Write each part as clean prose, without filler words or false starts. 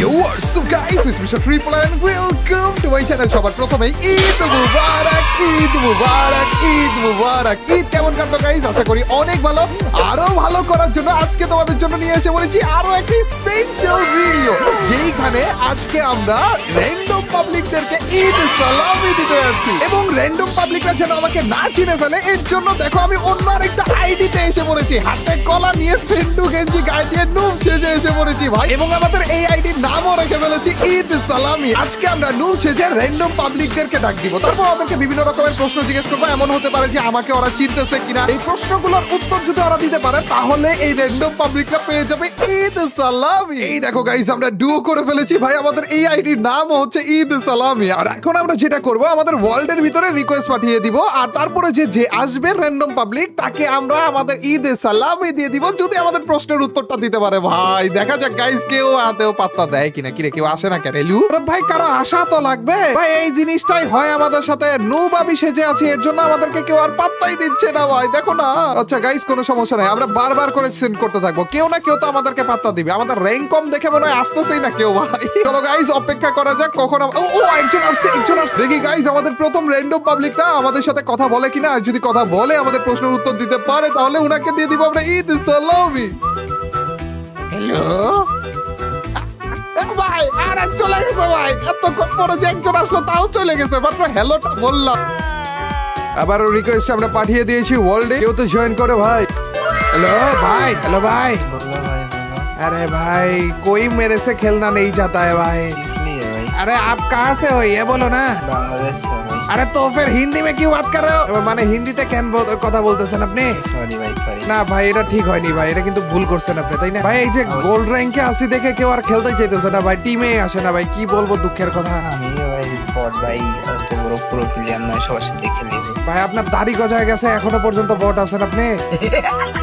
Yo, what's up guys? It's Mr. Triple and welcome to my channel. সবার প্রথমে ঈদ মুবারক, ঈদ মুবারক, ঈদ মুবারক। ঈদ কেমন কাটলো গাইস? আশা করি অনেক ভালো। আরো ভালো করার জন্য আজকে তোমাদের জন্য নিয়ে এসে বলেছি আরো একটি স্পেশাল ভিডিও, যেখানে আজকে আমরা র্যান্ডম পাবলিকদেরকে ঈদ সালামি দিতে যাচ্ছি এবং র্যান্ডম পাবলিকরা যেন আমাকে না চিনে ফেলে এর জন্য দেখো আমি অন্য আরেকটা আইডিতে এসে পড়েছি। হাতে কলা নিয়ে সেন্টু গেঞ্জি গায়ে দিয়ে নুব সেজে এসে পড়েছি ভাই, এবং আমাদের এই আইডির নামও রেখে ফেলেছি ঈদ সালামি। আজকে আমরা নুব সেজে র্যান্ডম পাবলিকদেরকে ডাক দিব, তারপর ওদেরকে বিভিন্ন রকমের প্রশ্ন জিজ্ঞেস করবো। এমন হতে পারে যে আমাকে ওরা চিনতেছে কিনা, এই প্রশ্নগুলোর উত্তর যদি ওরা দিতে পারে তাহলে এই র্যান্ডম পাবলিকরা পেয়ে যাবে ঈদ সালামি। এই দেখো গাইস আমরা ডুও করে ফেলেছি ভাই, আমাদের এই আইডির নাম হচ্ছে ঈদ সালামি। আর এখন আমরা যেটা করব, আমাদের ওয়ার্ল্ডের ভিতরে রিকোয়েস্ট পাঠিয়ে দিব, আর তারপরে যে আসবে র্যান্ডম পাবলিক তাকে আমরা আমাদের ঈদ সালামি দিয়ে দিব যদি আমাদের প্রশ্নের উত্তরটা দিতে পারে। ভাই দেখা যাক গাইস কেউ আদেও পাত্তা দেয় কিনা। কিরে কেউ আসে না কেন এলু? ভাই কারো আশা তো লাগবে ভাই, এই জিনিসটাই হয় আমাদের সাথে। নুবাবি সেজে আছে এর জন্য আমাদেরকে কেউ আর পাত্তাই দিচ্ছে না ভাই, দেখো না। আচ্ছা গাইস কোনো সমস্যা নাই, আমরা বারবার করে সেন্ড করতে থাকবো, কেউ না কেউ তো আমাদেরকে পাত্তা দিবে। আমাদের র্যাঙ্ক কম দেখে মনে হয় আসতেছেই না কেউ ভাই। চলো গাইস অপেক্ষা করা যাক কখন একজন আসছে, একজন আসছে। দেখি গাইস আমাদের প্রথম র্যান্ডম পাবলিকটা আমাদের সাথে কথা বলে কিনা, আর যদি কথা বলে আমাদের প্রশ্নের উত্তর দিতে পারে তাহলে উনাকে দিয়ে দিব আমরা ঈদ সালামি। হ্যালো ভাই, আরে চলে গেছে ভাই, এতক্ষণ পরে যে একজন আসলো তাও চলে গেছে, মাত্র হ্যালোটা বললাম। আবার রিকোয়েস্ট আমরা পাঠিয়ে দিয়েছি ওয়ার্ল্ডে, কেউ তো জয়েন করে ভাই। हेलो भाई, हेलो भाई। बोलो भाई, बोलो। अरे भाई कोई मेरे से खेलना नहीं चाहता है भाई। इसलिए भाई। अरे आप कहाँ से हो ये बोलो ना। बांग्लादेश से भाई। अरे तो फिर हिंदी में क्यों बात कर रहे हो? माने হিন্দিতে কেন কথা বলতেছেন আপনি? সরি ভাই, সরি। না ভাই এটা ঠিক হয়নি ভাই, এটা কিন্তু ভুল করছেন আপনি, তাই না ভাই? এই যে গোল্ড র্যাঙ্কে আসি দেখে কেউ আর খেলতে চাইতেছে না ভাই, টিমে আসে না ভাই, কি বলবো দুঃখের কথা। আমি ভাই বট ভাই, অত বড় প্রো প্লেয়ার না, সবার সাথে খেলি ভাই। আপনার দাড়ি গজায় গেছে এখনো পর্যন্ত বট আছেন আপনি?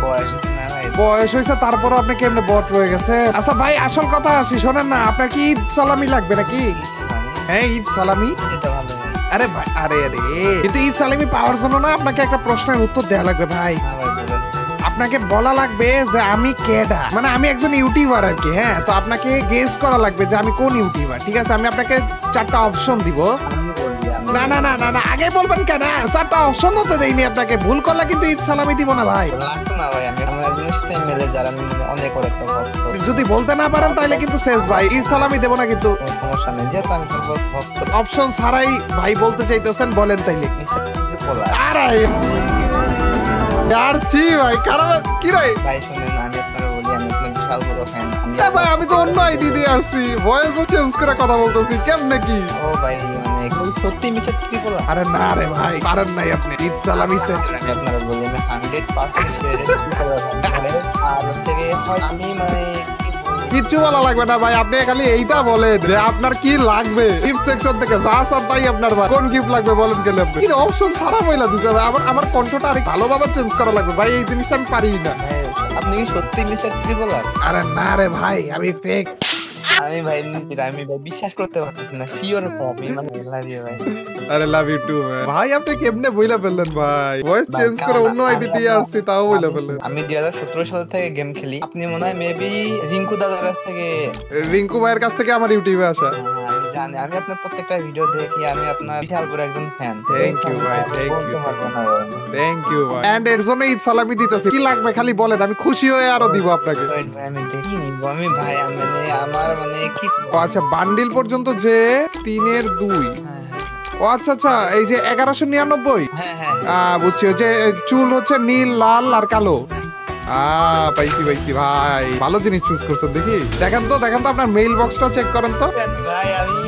বয়স হচ্ছে না ভাই, বয়স হয়েছে তারপরও আপনি কেমনে বট রয়ে গেছে? আচ্ছা ভাই আসল কথা আসি শোনেন না, আপনার কি ঈদ সালামি লাগবে নাকি? হ্যাঁ ঈদ সালামি। এটা ভালো ভাই। আরে ভাই আরে কিন্তু ঈদ সালামি পাওয়ার জন্য না আপনাকে একটা প্রশ্নের উত্তর দেওয়া লাগবে ভাই। হ্যাঁ ভাই বলেন। আপনাকে বলা লাগবে যে আমি কেডা, মানে আমি একজন ইউটিউবার আর কি। হ্যাঁ তো আপনাকে গেস করা লাগবে যে আমি কোন ইউটিউবার, ঠিক আছে? আমি আপনাকে 4টা অপশন দিব। না না না না না আগে বলবেন কেন? 4টা অপশন তো দেইনি আপনাকে, ভুল করলে কিন্তু ঈদ সালামি দিব না ভাই। লাগতো না ভাই, আমি আমার একজনের সাথে মিলে যারা অনেক বড় একটা ভক্ত। যদি বলতে না পারেন তাহলে কিন্তু শেষ ভাই, ঈদ সালামি দেব না কিন্তু। কোনো সমস্যা নেই, যেহেতু আমি তোর ভক্ত। অপশন ছাড়াই ভাই বলতে চাইতেছেন, বলেন তাইলে। আরে यार জি ভাই খারাপ কি রে ভাই? শুনেন আমি আপনার বলি, আমি আপনার বিশাল বড় ফ্যান। ভাই আমি তো অন্য আইডি দিয়ে আসছি, ভয়েসও চেঞ্জ করে কথা বলতেছি, কেমনে কি? ও ভাই মানে সত্যি মিছে ট্রিপল। আরে না রে ভাই পারেন নাই আপনি ঈদ সালামি সে। আমি আপনার বলি আমি 100% আর হচ্ছে কি আমি মানে কিচ্ছু বলা লাগবে না ভাই, আপনি খালি এইটা বলেন যে আপনার কি লাগবে গিফট সেকশন থেকে, যা সব তাই আপনার ভাই। কোন গিফট লাগবে বলেন গেলে আপনি। কি অপশন ছাড়া বইলা দিছে ভাই, আমার কন্ট্রোলটা আরেক ভালোভাবে চেঞ্জ করা লাগবে ভাই, এই জিনিসটা আমি পারি না। আপনি কি সত্যি মিছে ট্রিপল? আরে না রে ভাই আমি ফেক। আমি ভাই বিশ্বাস করতে পারতেছি না, শিওর আমি মানে লাভ ইউ ভাই। আরে লাভ ইউ টু ভাই। আপনি কেমনে বইলা ফেললেন ভাই? ভয়েস চেঞ্জ করে অন্য আইডি দিয়ে আসছি তাও বইলা ফেললেন। আমি 2017 সাল থেকে গেম খেলি, আপনি মনে হয় মেবি রিঙ্কু দাদার কাছ থেকে, রিঙ্কু ভাইয়ের কাছ থেকে আমার ইউটিউবে আসা। আমি জানি, আমি আপনার প্রত্যেকটা ভিডিও দেখি, আমি আপনার বিশাল বড় একজন ফ্যান। থ্যাংক ইউ ভাই, থ্যাংক ইউ, থ্যাংক ইউ ভাই। এন্ড এর জন্য ঈদ সালামি দিতেছি, কি লাগবে খালি বলেন, আমি খুশি হয়ে আরো দিব আপনাকে। আমি দেখি নিব আমি ভাই, মানে আমার মানে কি। আচ্ছা বান্ডিল পর্যন্ত যে 3-এর 2। ও আচ্ছা আচ্ছা এই যে 1199। হ্যাঁ হ্যাঁ বুঝছি, যে চুল হচ্ছে নীল লাল আর কালো। পাইছি পাইছি ভাই, ভালো জিনিস চুজ করছেন। দেখি দেখেন তো আপনার মেইল বক্সটা চেক করেন তো ভাই। আমি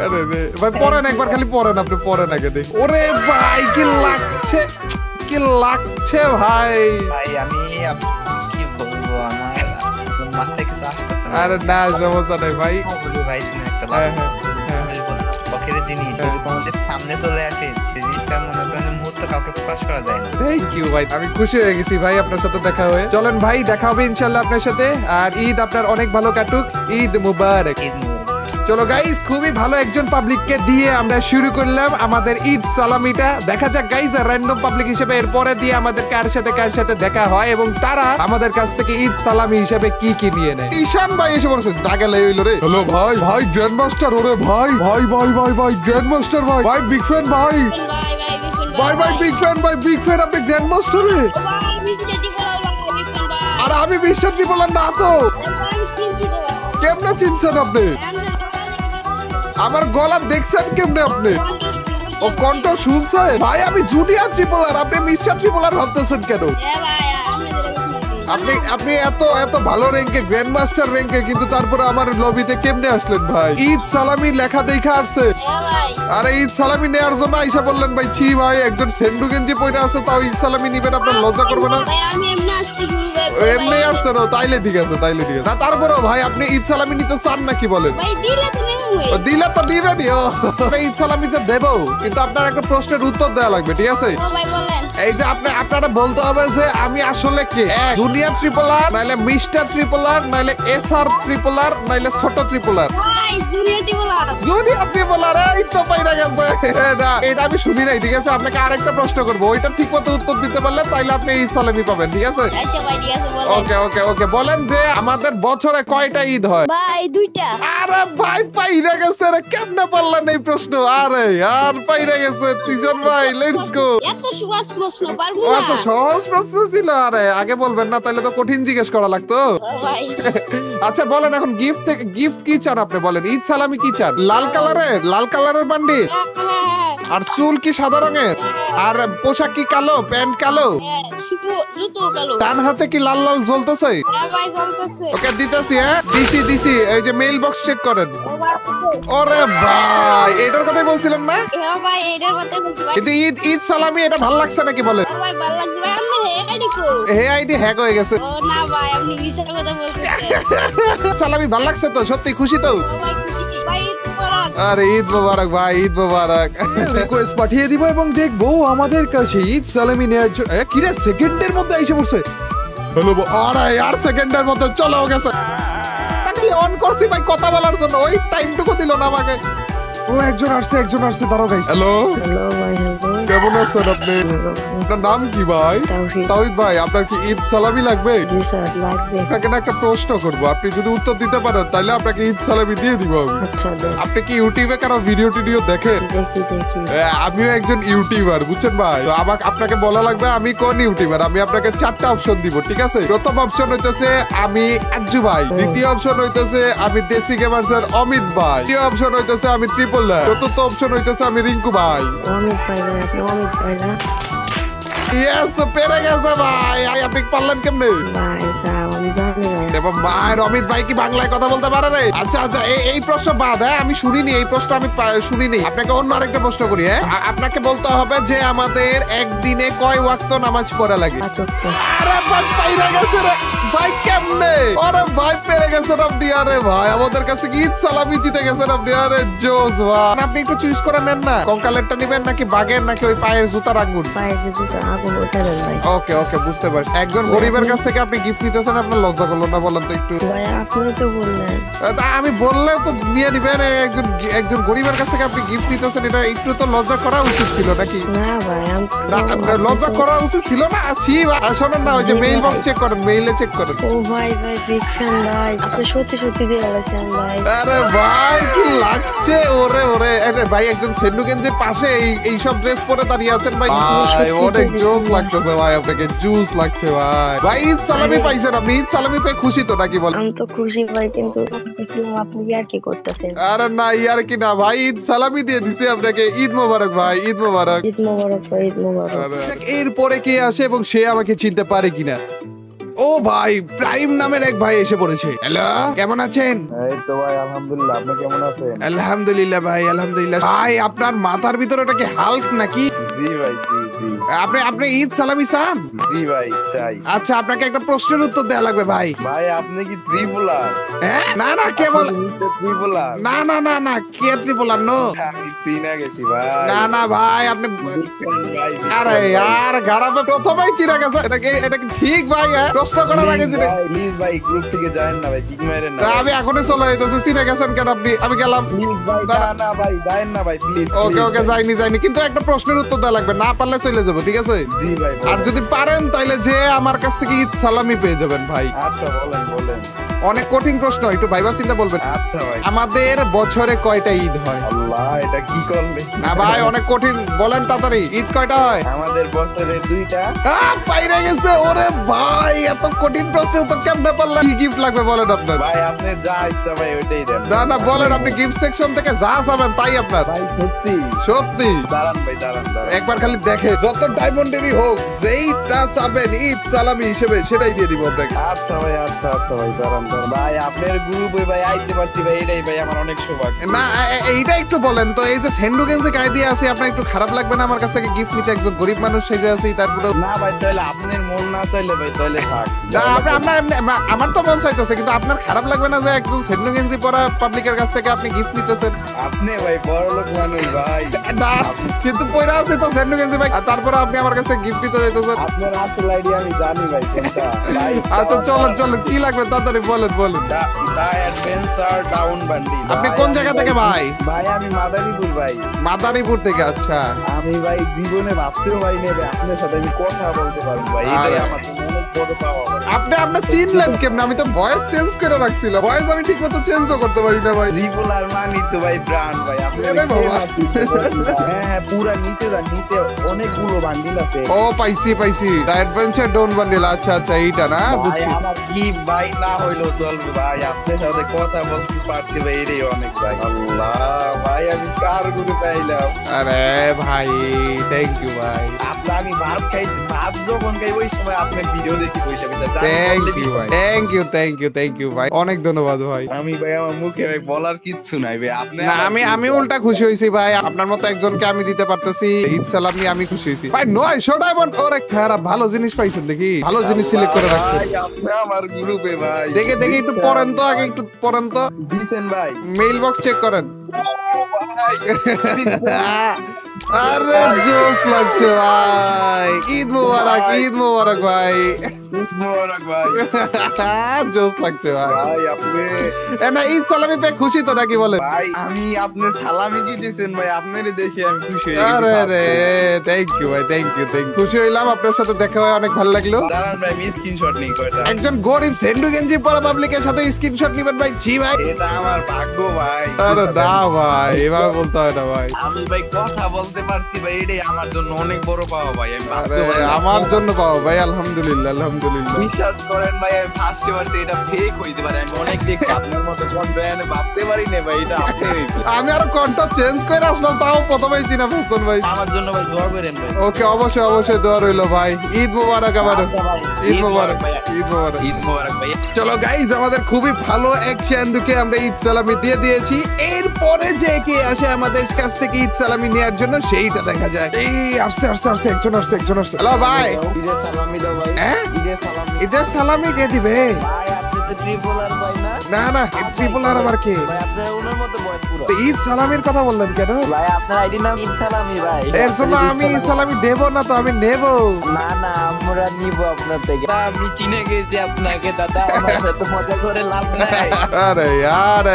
আরে রে ভাই পড়েন একবার, খালি পড়েন, আপনি পড়েন আগে দেখি। ওরে ভাই কি লাগছে, কি লাগছে ভাই। ভাই আমি কি বলবো, আমার মাথায় কিছু আসছে না। আরে না সমস্যা নাই ভাই। ভাই শুনে একটা শখের জিনিস যদি কোনোদিন সামনে চলে আসে, সেই জিনিসটা মনে করেন মুহূর্তে কাউকে প্রকাশ করা যায় না। থ্যাংক ইউ ভাই, আমি খুশি হয়ে গেছি ভাই আপনার সাথে দেখা হয়ে। চলেন ভাই দেখা হবে ইনশাআল্লাহ আপনার সাথে, আর ঈদ আপনার অনেক ভালো কাটুক। ঈদ মুবারক। ঈদ মুবারক। চলো গাইস, খুবই ভালো একজন পাবলিককে দিয়ে আমরা শুরু করলাম আমাদের ঈদ সালামিটা। দেখা যাক গাইস, র্যান্ডম পাবলিক হিসেবে এরপরে দিয়ে আমাদের কার সাথে দেখা হয় এবং তারা আমাদের কাছ থেকে ঈদ সালামি হিসেবে কি কি নিয়ে নেয়। ঈশান ভাই এসে বলছে দাগালে হইলো রে। হ্যালো ভাই, ভাই গ্র্যান্ড মাস্টার, ওরে ভাই ভাই ভাই ভাই ভাই গ্র্যান্ড মাস্টার ভাই, ভাই বিগ ফ্যান ভাই, ভাই ভাই বিগ ফ্যান ভাই, বিগ ফ্যান আপনি গ্র্যান্ড মাস্টারে। আর আমি মিস্টার ট্রিপলার না তো। কেমনে চিনছেন আপনি? আমার গলা দেখছেন কেমনে আপনি? ও কণ্ঠ শুনছেন ভাই? আমি জুনিয়র ট্রিপলার, আপনি মিস্টার ট্রিপলার ভাবতেছেন কেন? আপনি এত ভালো র্যাঙ্কে, গ্র্যান্ড মাস্টার র্যাঙ্কে, কিন্তু তারপরে আমার লবিতে কেমনে আসলেন ভাই? ঈদ সালামি লেখা দেখা আসছে। আরে ঈদ সালামি নেওয়ার জন্য আইসা বললেন ভাই? ছি ভাই, একজন সেন্ডু গেঞ্জি পরে আছে তাও ঈদ সালামি নিবেন, আপনার লজ্জা করবে না? এমনি আসছেন? তাইলে ঠিক আছে, তাইলে ঠিক আছে। না তারপরেও ভাই, আপনি ঈদ সালামি নিতে চান নাকি বলেন? দিলে তো দিবেনি। ঈদ সালামি যে দেবো, কিন্তু আপনার একটা প্রশ্নের উত্তর দেওয়া লাগবে, ঠিক আছে? এই যে আপনারা বলতে হবে যে আমি আসলে কে, জুনিয়র ট্রিপলার, নাইলে মিস্টার ট্রিপলার, নাইলে এসআর ট্রিপলার, নাইলে ছোট ট্রিপলার। জুনিয়র ট্রিপলার, এই তো পাইরা গেছে। না এটা আমি শুনি নাই, ঠিক আছে? আপনাকে আরেকটা প্রশ্ন করবো, ওইটা ঠিক মতো উত্তর দিতে পারলে তাইলে আপনি ঈদ সালামি পাবেন, ঠিক আছে? ওকে ওকে ওকে, বলেন যে আমাদের বছরে কয়টা ঈদ হয়? ভাই দুইটা। আরে ভাই পাইরা গেছে রে, কেমনে পারলেন এই প্রশ্ন? আরে আর পাইরা গেছে তিজন ভাই, লেটস গো। এত সহজ প্রশ্ন পারবো না। আচ্ছা সহজ প্রশ্ন ছিল? আরে আগে বলবেন না, তাহলে তো কঠিন জিজ্ঞেস করা লাগতো। ভাই আচ্ছা বলেন এখন, গিফট কি চান আপনি? বলেন ঈদ সালামি কি চান? লাল কালারের বান্ডি? আর চুল কি সাদা রঙের? আর পোশাক কি কালো? প্যান্ট কালো? জুতো কালো? ডান হাতে কি লাল লাল জ্বলতেছে? ভাই জ্বলতেছে। ওকে দিতেছি, হ্যাঁ দিছি। এই যে মেইল বক্স চেক করেন। ওরে ভাই, এটার কথাই বলছিলাম না? হ্যাঁ ভাই এটার কথা বলছি ভাই। কিন্তু ঈদ সালামি এটা ভালো লাগছে নাকি বলেন? ভাই ভালো লাগছে ভাই, আমার আইডি কো? হে আইডি হ্যাক হয়ে গেছে। ও না ভাই, আপনি মিছা কথা বলতেছেন। সালামি ভালো লাগছে তো? সত্যি খুশি তো? ভাই খুশি ভাই, ঈদ মোবারক। আরে ঈদ মোবারক ভাই, ঈদ মোবারক। রিকোয়েস্ট পাঠিয়ে দিব এবং দেখবো আমাদের কাছে ঈদ সালামি নেওয়ার জন্য কিরে সেকেন্ডের মধ্যে এসে পড়ছে। হ্যালো, আরে আর সেকেন্ডের মধ্যে চলে গেছে। অন করছি ভাই কথা বলার জন্য, ওই টাইমটুকু দিল না আমাকে। ও একজন আসছে দাঁড়াও গাইস। হ্যালো ভাই, কেমন আছেন আপনি? আপনার নাম কি ভাই? তাওহিদ ভাই, আপনার কি ঈদ সালামি লাগবে? জি স্যার লাগবে। আপনাকে না একটা প্রশ্ন করবো, আপনি যদি উত্তর দিতে পারেন তাহলে আপনাকে ঈদ সালামি দিয়ে দিব। আচ্ছা দেন। আপনি কি ইউটিউবে কারো ভিডিও দেখেন? দেখি। আমিও একজন ইউটিউবার, বুঝছেন ভাই? তো আমাকে বলা লাগবে আমি কোন ইউটিউবার। আমি আপনাকে 4টা অপশন দিব, ঠিক আছে? প্রথম অপশন হইতেছে আমি আজ্জু ভাই, দ্বিতীয় অপশন হইতেছে আমি দেশি গেমার্স এর অমিত ভাই, তৃতীয় অপশন হইতেছে আমি ট্রিপলার, চতুর্থ অপশন হইতেছে আমি রিঙ্কু ভাই। অমিত ভাই আপনি অমিত ভাই না? ইয়েস, পেরে গেছে ভাই। আপনি পারলেন কেমনে? ভাই স্যার আমি জানি ভাই। ভাই অমিত ভাই কি বাংলায় কথা বলতে পারে রে? আচ্ছা এই প্রশ্ন বাদ, হ্যাঁ আমি শুনিনি এই প্রশ্ন, আমি শুনিনি। আপনাকে অন্য আরেকটা প্রশ্ন করি, হ্যাঁ আপনাকে বলতে হবে যে আমাদের একদিনে কয় ওয়াক্ত নামাজ পড়া লাগে? আরে ভাই পাইরা গেছে রে ভাই, কেমনে? আরে ভাই পেরে গেছেন আপনি। আরে ভাই আমাদের কাছে কি ঈদ সালামি জিতে গেছেন আপনি। আরে জোস ভাই। আপনি একটু চুজ করে নেন না, কঙ্কালেরটা নিবেন নাকি বাগের, নাকি ওই পায়ের জুতার আঙ্গুল? পায়ের যে জুতা আগুন ওটা দেন ভাই। ওকে বুঝতে পারছি। একজন গরিবের কাছ থেকে আপনি গিফট নিতেছেন, আপনার লজ্জা করলো না বলেন তো একটু? ভাই আপনি তো বললেন। তা আমি বললে তো নিয়ে নিবেন। একজন গরিবের কাছ থেকে আপনি গিফট নিতেছেন, এটা একটু তো লজ্জা করা উচিত ছিল নাকি? না ভাই লজ্জা করা উচিত ছিল না? আছি শোনেন না, ওই যে মেইল বক্স চেক করেন, মেইলে চেক করেন। ও ভাই বিগ ফ্যান ভাই, আপনি সত্যি দিয়ে বলেছেন ভাই। আরে ভাই কি লাগছে? ওরে আরে ভাই একজন সেন্ডু গেঞ্জির পাশে এই সব ড্রেস পরে দাঁড়িয়ে আছেন ভাই। অনেক জোস লাগতেছে ভাই, আপনাকে জুস লাগছে ভাই। ভাই ঈদ সালামি পাইছেন আপনি? ঈদ সালামি পেয়ে খুশি তো নাকি বলেন? আমি তো খুশি ভাই, কিন্তু আপনি আর কি করতেছেন? আরে না ইয়ার কি না ভাই, ঈদ সালামি দিয়ে দিছি আপনাকে। ঈদ মোবারক ভাই, ঈদ মোবারক। ঈদ মোবারক ভাই, ঈদ মোবারক। এরপরে কে আসে এবং সে আমাকে চিনতে পারে কিনা? ও ভাই, প্রাইম নামের এক ভাই এসে পড়েছে। হ্যালো কেমন আছেন? এই তো ভাই আলহামদুলিল্লাহ, আপনি কেমন আছেন? আলহামদুলিল্লাহ ভাই, আলহামদুলিল্লাহ। ভাই আপনার মাথার ভিতরে ওটা কি হাল্ক নাকি? জি ভাই, জি আপনি ঈদ সালামি চান? জি ভাই চাই। আচ্ছা আপনাকে একটা প্রশ্নের উত্তর দেওয়া লাগবে ভাই। ভাই আপনি কি ত্রিপুলার? হ্যাঁ না কেবল ত্রিপুলার? না কে ত্রিপলার? নো আমি চিনা গেছি ভাই। না ভাই আপনি, আরে यार গারাবে প্রথমেই চিনা গেছে। এটা কি ঠিক ভাই? প্রশ্ন করার আগে জেনে প্লিজ ভাই গ্রুপ থেকে যায়েন না ভাই, কিক মারেন না। আমি এখনই চলে যেতেছি, চিনে গেছেন কেন আপনি? আমি গেলাম। প্লিজ ভাই না ভাই, যায়েন না ভাই প্লিজ। ওকে ওকে, যাইনি, কিন্তু একটা প্রশ্নের উত্তর দেওয়া লাগবে, না পারলে চলে যাবো, ঠিক আছে? জি ভাই। আর যদি পারেন তাইলে যে আমার কাছ থেকে ঈদ সালামি পেয়ে যাবেন ভাই। আচ্ছা বলেন। অনেক কঠিন প্রশ্ন, একটু ভাইবা চিন্তা বলবেন। আচ্ছা ভাই। আমাদের বছরে কয়টা ঈদ হয়? আল্লাহ, এটা কি করলে? না ভাই, অনেক কঠিন, বলেন তাড়াতাড়ি, ঈদ কয়টা হয়? আমাদের বছরে 2টা। বাইরে গেছে। ওরে ভাই, এত কঠিন প্রশ্নের উত্তর কেমনে পারলাম? কি গিফট লাগবে বলেন আপনার? ভাই আপনি যা ইচ্ছা ভাই ওইটাই দেন। না বলেন, আপনি গিফট সেকশন থেকে যা চাবেন তাই আপনার। ভাই সত্যি দাঁড়ান ভাই, দাঁড়ান। একবার খালি দেখে, যত ডায়মন্ডেরই হোক, যেইটা চাবেন ঈদ সালামি হিসেবে সেটাই দিয়ে দিব আপনাকে। আচ্ছা ভাই, দাঁড়ান। ভাই আপনার গ্রুপে ভাই আইতে পারছি ভাই, এটাই ভাই আমার অনেক সৌভাগ্য। না এইটা একটু বলেন তো, এই যে সেন্ডু গেঞ্জি গায়ে দিয়ে আছে, আপনার একটু খারাপ লাগবে না আমার কাছ থেকে গিফট নিতে? একজন গরিব মানুষ সেজে আছে, তারপরে না ভাই, তাহলে আপনার মন না চাইলে ভাই তাহলে থাক। আমার তো মন চাইতেছে, কিন্তু আপনার খারাপ লাগবে না যে একজন সেন্ডু গেঞ্জি পরা পাবলিকের কাছ থেকে আপনি গিফট নিতেছেন? আপনি ভাই বড়লোক মানুষ ভাই। না, কিন্তু পয়রা আছে তো সেন্ডু গেঞ্জি ভাই, আর তারপরে আপনি আমার কাছে গিফট নিতে যাইতেছেন। আপনার আসল আইডিয়া আমি জানি ভাই কোনটা ভাই। আচ্ছা চলেন, কি লাগবে তাড়াতাড়ি বলেন। দা অ্যাডভেঞ্চার ডাউন বান্ডি। আপনি কোন জায়গা থেকে ভাই? ভাই আমি মাদারীপুর ভাই। মাদারীপুর থেকে? আচ্ছা, আমি ভাই জীবনে ভাবতেও ভাই নেবে আপনার সাথে আমি কথা বলতে পারবো ভাই, এটাই আমার জন্য অনেক বড় পাওয়া ভাই। আপনি চিনলেন কেমনে? আমি তো ভয়েস চেঞ্জ করে রাখছিলাম, ভয়েস আমি ঠিক মতো চেঞ্জও করতে পারি না ভাই। রিগুলার মানি তো ভাই ব্র্যান্ড ভাই। এরে বাবা। হ্যাঁ পুরা নিচে অনেকগুলো বান্ডিল আছে। ও পাইছি, দ্য অ্যাডভেঞ্চার ডোন বান্ডিল। আচ্ছা এইটা না, ভাই বুঝছি। আমার কি ভাই না হইলো চলবে ভাই, আপনার সাথে কথা বলতে পারছি ভাই, এটাই অনেক ভাই। আল্লাহ ভাই, আমি কার গুরু পাইলাম। আরে ভাই, থ্যাংক ইউ ভাই। আমি ভাত যখন খাই ওই সময় আপনার ভিডিও দেখি পয়সা থ্যাংক ইউ ভাই, অনেক ধন্যবাদ ভাই। আমি ভাই আমার মুখে ভাই বলার কিচ্ছু নাই ভাই। আপনি না আমি উল্টা খুশি হয়েছি ভাই, আপনার মতো একজনকে আমি দিতে পারতেছি ঈদ সালামি, আমি খুশি হয়েছি ভাই। 900 ডায়মন্ড, ওরে খারাপ, ভালো জিনিস পাইছেন, দেখি ভালো জিনিস সিলেক্ট করে রাখছেন। ভাই আপনি আমার গ্রুপে ভাই। দেখি একটু পড়েন তো, আগে একটু পড়েন তো, দিছেন ভাই। মেইল বক্স চেক করেন। আরে জোস লাগছে ভাই, ঈদ মোবারক ভাই। জোস লাগছে ভাই। ভাই আপনি না ঈদ সালামি পেয়ে খুশি তো নাকি বলেন? ভাই আমি আপনি সালামি কি দিয়েছেন ভাই, আপনারই দেখে আমি খুশি হয়ে গেছি। আরে রে, থ্যাংক ইউ ভাই, থ্যাংক ইউ। খুশি হইলাম, আপনার সাথে দেখা হয়ে অনেক ভালো লাগলো। দাঁড়ান ভাই, আমি স্ক্রিনশট নিই কয়টা। একজন গরিব সেন্ডু গেঞ্জি পরা পাবলিকের সাথে স্ক্রিনশট নিবেন ভাই? জি ভাই, এটা আমার ভাগ্য ভাই। আরে না ভাই, এভাবে বলতে হয় না ভাই। আমি ভাই কথা বলতে পারছি ভাই, এটাই আমার জন্য অনেক বড় পাওয়া ভাই। আমি আরে আমার জন্য পাও ভাই, আলহামদুলিল্লাহ। বিশ্বাস করেন ভাই, আমি ফার্স্ট পারছি এটা ফেক হইতে পারে, আমি অনেক দেখছি আপনার মতো কনফিডেন্ট ভাবতে পারি না ভাই, এটা আপনি। আমি আরো কন্টেন্ট চেঞ্জ করে আসলাম, তাও প্রথমেই চিনা ফেলছেন ভাই। আমার জন্য ভাই দোয়া করেন ভাই। ওকে, অবশ্যই দোয়া রইলো ভাই। ঈদ মোবারক আবারো। ঈদ মোবারক ভাই। ঈদ মোবারক ভাই। চলো গাইজ, আমাদের খুবই ভালো এক চান্দুকে আমরা ঈদ সালামি দিয়ে দিয়েছি। এরপরে যে কে আসে আমাদের কাছ থেকে ঈদ সালামি নেওয়ার জন্য সেইটা দেখা যায়। এই আসছে একজন আসছে। হ্যালো ভাই। ঈদের সালামি দাও ভাই। হ্যাঁ? ঈদের সালামি। ঈদের সালামি কে দিবে? ভাই আপনি তো ট্রিপলার ভাই না? না ট্রিপল আর আবার কে? ভাই আপনার ওনার মতো বয়স পুরো। তো ঈদ সালামির কথা বললেন কেন ভাই? আপনার আইডি নাম ঈদ সালামি ভাই। এর জন্য আমি ঈদ সালামি দেব না তো, আমি নেব না আমরা নিব আপনার থেকে। আমি চিনে গেছি আপনাকে দাদা, আমার সাথে মজা করে লাভ নাই। আরে यार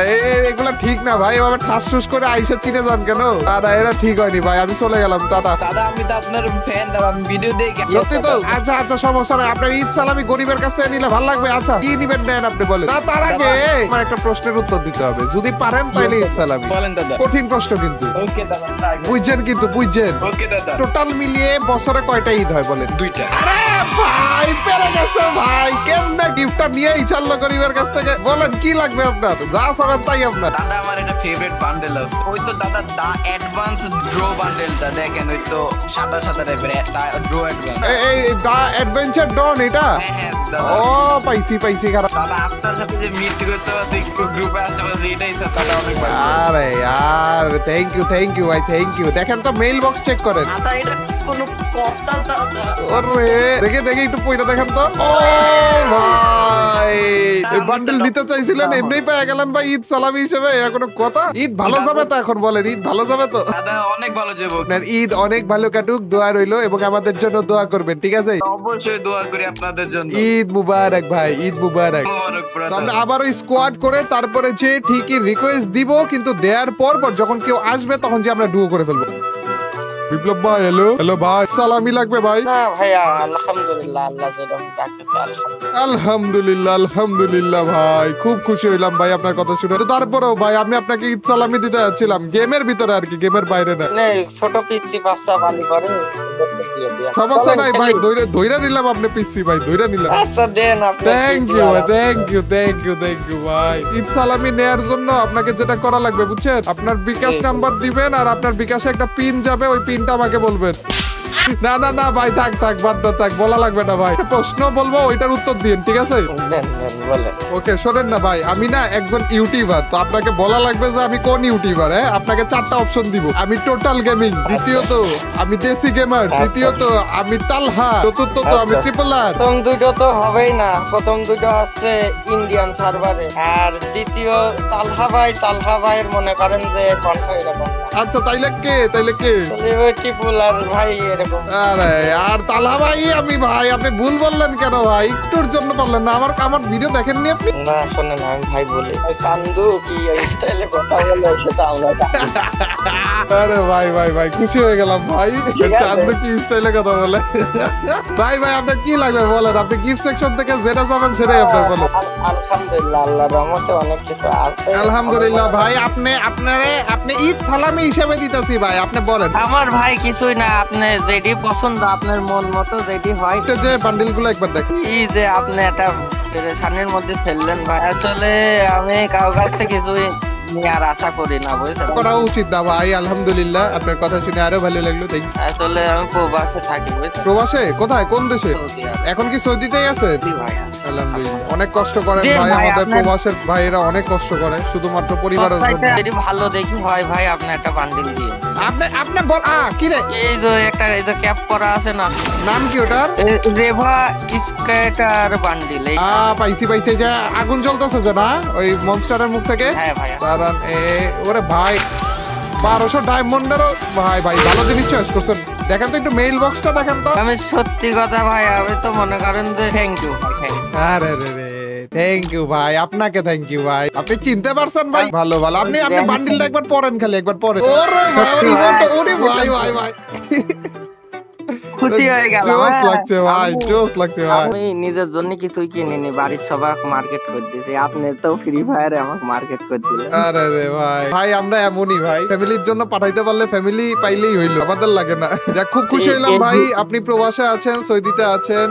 এগুলা ঠিক না ভাই, এভাবে ঠাস ঠুস করে আইসা চিনে যান কেন? আরে এটা ঠিক হয়নি ভাই, আমি চলে গেলাম টাটা। দাদা আমি তো আপনার ফ্যান, আমি ভিডিও দেখি। সত্যি তো? আচ্ছা সমস্যা নাই, আপনার ঈদ সালামি গরিবের কাছ থেকে নিলে ভালো লাগবে। আচ্ছা কি নিবেন নেন আপনি বলেন। না তার আগে আমার একটা প্রশ্নের উত্তর দিতে হবে, যদি পারেন তাহলে ঈদ সালামি। বলেন দাদা। কঠিন প্রশ্ন কিন্তু। ওকে দাদা, বুঝছেন কিন্তু, বুঝছেন? ওকে দাদা। টোটাল মিলিয়ে বছরে কয়টা ঈদ হয় বলেন? 2টা। আরে ভাই পেরে গেছে ভাই, কেমনে গিফটটা নিয়েই ছাড়লো গরিবের কাছ থেকে? বলেন কি লাগবে আপনার, যা চাবেন তাই আপনার। দাদা আমার এটা ফেভারিট বান্ডেল আছে, ওই তো দাদা দা অ্যাডভান্স ড্র বান্ডেলটা দেখেন, ওই তো সাদা টাইপের ড্র অ্যাডভান্স। এই দা অ্যাডভেঞ্চার ডন এটা? হ্যাঁ দাদা। ও পাইছি খারাপ। দাদা আপনার সাথে যে মিট করতে পারছি গ্রুপে আসতে পারছি, এটাই তো দাদা অনেক ভালো। আরে यार থ্যাংক ইউ ভাই, থ্যাংক ইউ। দেখেন তো মেইল বক্স চেক করেন। দাদা এটা কোনো কথা দাদা। ওরে দেখে দেখে একটু পয়টা দেখেন তো। ও ভাই এই বান্ডেল নিতে চাইছিলেন এমনিই পেয়ে গেলেন ভাই ঈদ সালামি হিসেবে। এর কোনো কথা? ঈদ ভালো যাবে তো এখন বলেন, ঈদ ভালো যাবে তো? দাদা অনেক ভালো যাবো। আপনার ঈদ অনেক ভালো কাটুক, দোয়া রইলো এবং আমাদের জন্য দোয়া করবেন, ঠিক আছে? অবশ্যই দোয়া করি আপনাদের জন্য। ঈদ মুবারক ভাই, ঈদ মুবারক। মোবারক তো brother। আমরা আবারও স্কোয়াড করে তারপরে যে ঠিকই রিকোয়েস্ট দিব, কিন্তু দেওয়ার পর যখন কেউ আসবে তখন যে আমরা ডুও করে ফেলবো। বিপ্লব ভাই হ্যালো। হ্যালো ভাই, সালামি লাগবে ভাই? না ভাইয়া আলহামদুলিল্লাহ, আল্লাহ যেরকম ডাকতেছে আলহামদুলিল্লাহ। আলহামদুলিল্লাহ আলহামদুলিল্লাহ ভাই, খুব খুশি হইলাম ভাই আপনার কথা শুনে। তো তারপরেও ভাই আমি আপনাকে ঈদ সালামি দিতে যাচ্ছিলাম, গেমের ভিতরে আর কি, গেমের বাইরে না। নে ছোট পিসি বাচ্চা বালি করে ওদেরকে দিয়ে দিয়া। সমস্যা নাই ভাই, চলেন, ধইরা নিলাম আপনি পিসি ভাই, ধইরা নিলাম। আচ্ছা দেন আপনি। থ্যাংক ইউ ভাই, থ্যাংক ইউ ভাই। ঈদ সালামি নেয়ার জন্য আপনাকে যেটা করা লাগবে বুঝছেন, আপনার বিকাশ নাম্বার দিবেন আর আপনার বিকাশে একটা পিন যাবে, ওই পিনটা আমাকে বলবেন। না না না ভাই, থাক বাদ দাও, থাক বলা লাগবে না ভাই। প্রশ্ন বলবো ওইটার উত্তর দিন, ঠিক আছে? দেন বলে। ওকে শোনেন না ভাই, আমি না একজন ইউটিউবার, তো আপনাকে বলা লাগবে যে আমি কোন ইউটিউবার। হ্যাঁ, আপনাকে 4টা অপশন দিব। আমি টোটাল গেমিং, দ্বিতীয়ত আমি দেশি গেমার, তৃতীয়ত আমি তালহা, চতুর্থত আমি ট্রিপল আর। প্রথম দুটো তো হবেই না, প্রথম দুটো হচ্ছে ইন্ডিয়ান সার্ভারে, আর দ্বিতীয় তালহা ভাইয়ের মনে করেন যে কণ্ঠ এরকম। আচ্ছা তাইলে কে? ট্রিপল আর ভাই এরকম। আরে আর তালহা ভাই আমি ভাই, আপনি ভুল বললেন কেন ভাই? একটুর জন্য বললেন না? আমার ভিডিও দেখেননি আপনি? না শোনেন আমি ভাই বলি, ওই চান্দু কি স্টাইলে কথা বলে সেটা আমরা জানি। আরে ভাই খুশি হয়ে গেলাম ভাই, চাঁদু কি স্টাইলে কথা বলে। ভাই আপনার কি লাগবে বলেন, আপনি গিফট সেকশন থেকে যেটা যাবেন সেটাই আপনার বলেন। আলহামদুলিল্লাহ আল্লাহর রহমতে অনেক কিছু আছে। আলহামদুলিল্লাহ ভাই, আপনি ঈদ সালামি হিসেবে দিতেছি ভাই, আপনি বলেন। আমার ভাই কিছুই না, আপনি যেটি পছন্দ আপনার মন মতো যেটি হয়। এটা যে বান্ডিল গুলো একবার দেখ। এই যে আপনি একটা পেরেশানির মধ্যে ফেললেন ভাই, আসলে আমি কারো কাছ থেকে কিছুই আর আশা করি না বুঝছেন। করা উচিত না ভাই। আলহামদুলিল্লাহ আপনার কথা শুনে আরো ভালো লাগলো। Thank you. আসলে আমি প্রবাসে থাকি বুঝছেন। প্রবাসে কোথায়, কোন দেশে? Saudi Arab. এখন কি সৌদিতেই আছে? জি ভাই আছে। আলহামদুলিল্লাহ, অনেক কষ্ট করেন জি ভাই, ভাই, আমাদের আপনার- প্রবাসের ভাইয়েরা অনেক কষ্ট করে শুধুমাত্র পরিবারের জন্য। যদি ভালো দেখি হয় ভাই আপনি একটা বান্ডিল দিয়ে। আপনি বল কি রে? এই যে একটা এই যে ক্যাপ করা আছে না, নাম কি ওটার? রেভা স্কেটার বান্ডিল। পাইছি এই যে আগুন জ্বলতেছে যে না, ওই মনস্টারের মুখ থেকে। হ্যাঁ ভাই। দাঁড়ান, ওরে ভাই 1200 ডায়মন্ডেরও ভাই ভালো জিনিস চয়েস করছেন। দেখেন তো একটু মেইল বক্সটা দেখেন তো। আমি সত্যি কথা ভাই, আমি তো মনে করেন যে থ্যাংক ইউ ভাই। আরে থ্যাংক ইউ ভাই, আপনাকে থ্যাংক ইউ ভাই, আপনি চিনতে পারছেন ভাই। ভালো আপনি বান্ডিলটা একবার পরেন, খালি একবার পরেন। ওরে ভাই ভাই খুশি হয়ে গেল। জোস লাগছে ভাই, জোস লাগছে ভাই। আমি নিজের জন্য কিছুই কিনিনি, বাড়ির সবাই মার্কেট করে দিয়েছি। আপনি তো ফ্রি ফায়ারে আমাকে মার্কেট করে দিলেন। আরে ভাই আমরা এমনই ভাই, ফ্যামিলির জন্য পাঠাইতে পারলে ফ্যামিলি পাইলেই হইলো, আমাদের লাগে না। যাক খুব খুশি হইলাম ভাই, আপনি প্রবাসে আছেন, সৌদিতে আছেন।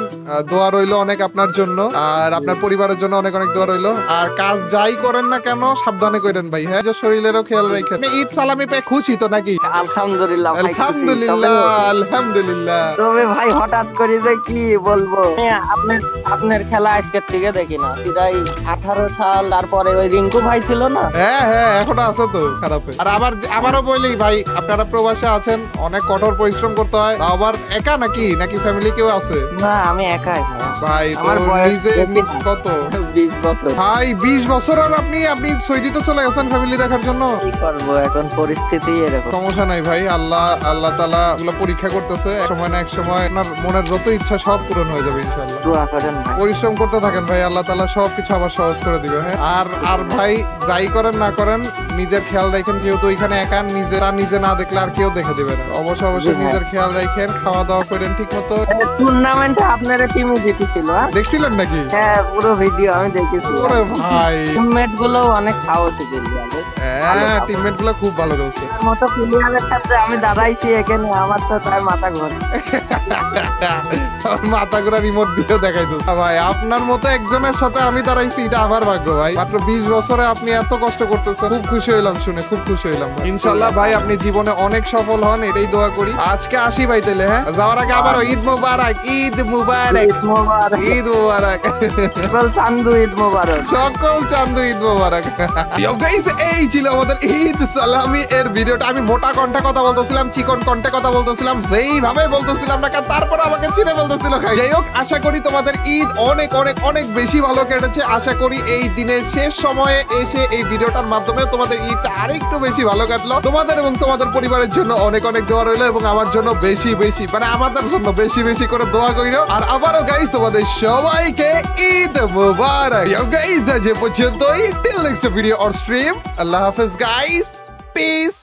দোয়া রইলো অনেক আপনার জন্য, আর আপনার পরিবারের জন্য অনেক দোয়া রইলো। আর কাজ যাই করেন না কেন সাবধানে করেন ভাই, হ্যাঁ, যে শরীরেরও খেয়াল রাখেন। ঈদ সালামি পেয়ে খুশি তো নাকি? আলহামদুলিল্লাহ ভাই, খুশি। আলহামদুলিল্লাহ। তবে ভাই হঠাৎ করে যে কি বলবো, আপনার খেলা আজকের থেকে দেখি না, প্রায় 18 সাল। তারপরে ওই রিঙ্কু ভাই ছিল না? হ্যাঁ এখনো আছে তো খারাপ। আর আমারও বলি ভাই, আপনারা প্রবাসে আছেন, অনেক কঠোর পরিশ্রম করতে হয়। আবার একা নাকি ফ্যামিলি কেউ আছে? না আমি একাই ভাই। তো আমার বয়স নিজে কত? 20 বছর ভাই 20 বছর। আর আপনি সৌদিতে চলে গেছেন ফ্যামিলি দেখার জন্য? কি করবো, এখন পরিস্থিতি এরকম। সমস্যা নাই ভাই, আল্লাহ তাআলা এগুলো পরীক্ষা করতেছে। এক সময় না এক সময় আপনার মনের যত ইচ্ছা সব পূরণ হয়ে যাবে ইনশাআল্লাহ। দোয়া করেন ভাই। পরিশ্রম করতে থাকেন ভাই, আল্লাহ তাআলা সবকিছু আবার সহজ করে দিবে। হ্যাঁ, আর ভাই যাই করেন না করেন নিজের খেয়াল রাখেন, যেহেতু ওইখানে একা, নিজে না দেখলে আর কেউ দেখে দিবে না। অবশ্যই নিজের খেয়াল রাখেন, খাওয়া দাওয়া করেন ঠিক মতো। টুর্নামেন্টে আপনারা টিমে জিতেছিল? দেখছিলেন নাকি? হ্যাঁ পুরো ভিডিও আমি দেখেছি। ওরে ভাই, টিমমেট গুলো অনেক সাহসী ছিল। হ্যাঁ টিমমেট গুলো খুব ভালো খেলছে। মতো প্লেয়ারের সাথে আমি দাঁড়াইছি এখানে, আমার তো তার মাথা ঘোরে। আমার মাথা ঘোরা রিমোট দিয়েও দেখাইতো ভাই। আপনার মতো একজনের সাথে আমি দাঁড়াইছি, এটা আমার ভাগ্য ভাই। মাত্র 20 বছরে আপনি এত কষ্ট করতেছেন, খুব খুশি হইলাম শুনে, খুব খুশি হইলাম। ইনশাল্লাহ ভাই আপনি জীবনে অনেক সফল হন, এটাই দোয়া করি। আজকে আসি ভাই তাইলে, হ্যাঁ যাওয়ার আগে আবারও ঈদ মুবারক, ঈদ মুবারক, ঈদ মুবারক, চান্দু ঈদ মোবারক। সকল চান্দু ঈদ মুবারক। Yo guys, এই ছিল আমাদের ঈদ সালামি এর ভিডিওটা। আমি মোটা কণ্ঠে কথা বলতেছিলাম, চিকন কণ্ঠে কথা বলতেছিলাম, যেইভাবে বলতেছিলাম না কেন, তারপর আমাকে চিনে বলতেছিল। যাই হোক, আশা করি তোমাদের ঈদ অনেক অনেক অনেক বেশি ভালো কেটেছে। আশা করি এই দিনের শেষ সময়ে এসে এই ভিডিওটার মাধ্যমে তোমাদের ঈদটা আরেকটু বেশি ভালো কাটলো। তোমাদের এবং তোমাদের পরিবারের জন্য অনেক অনেক দোয়া রইলো, এবং আমার জন্য বেশি বেশি, মানে আমাদের জন্য বেশি বেশি করে দোয়া কইরো। আর আবারও গাইস তোমাদের সবাইকে ঈদ মুবারক। Yo guys, আজ এ পর্যন্তই। Till next video or stream. Allah Hafiz guys. Peace.